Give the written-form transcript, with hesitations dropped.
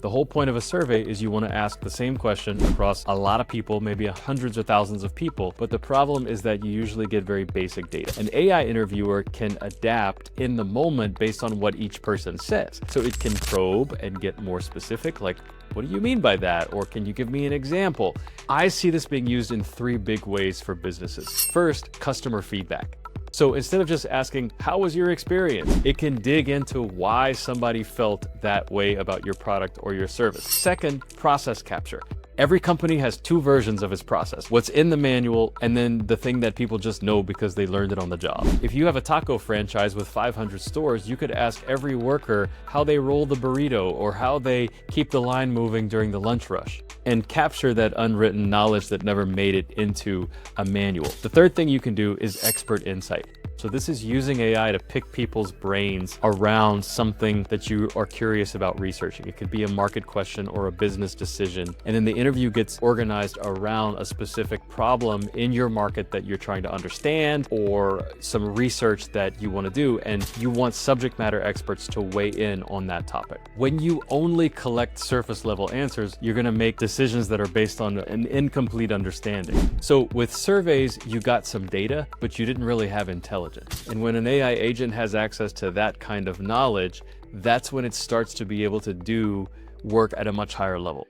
The whole point of a survey is you want to ask the same question across a lot of people, maybe hundreds or thousands of people, but the problem is that you usually get very basic data. An AI interviewer can adapt in the moment based on what each person says. So it can probe and get more specific, like, what do you mean by that? Or can you give me an example? I see this being used in three big ways for businesses. First, customer feedback. So instead of just asking, how was your experience? It can dig into why somebody felt that way about your product or your service. Second, process capture. Every company has two versions of its process, what's in the manual and then the thing that people just know because they learned it on the job. If you have a taco franchise with 500 stores, you could ask every worker how they roll the burrito or how they keep the line moving during the lunch rush, and capture that unwritten knowledge that never made it into a manual. The third thing you can do is expert insight. So this is using AI to pick people's brains around something that you are curious about researching. It could be a market question or a business decision. And then the interview gets organized around a specific problem in your market that you're trying to understand, or some research that you want to do. And you want subject matter experts to weigh in on that topic. When you only collect surface level answers, you're going to make decisions that are based on an incomplete understanding. So with surveys, you got some data, but you didn't really have intelligence. And when an AI agent has access to that kind of knowledge, that's when it starts to be able to do work at a much higher level.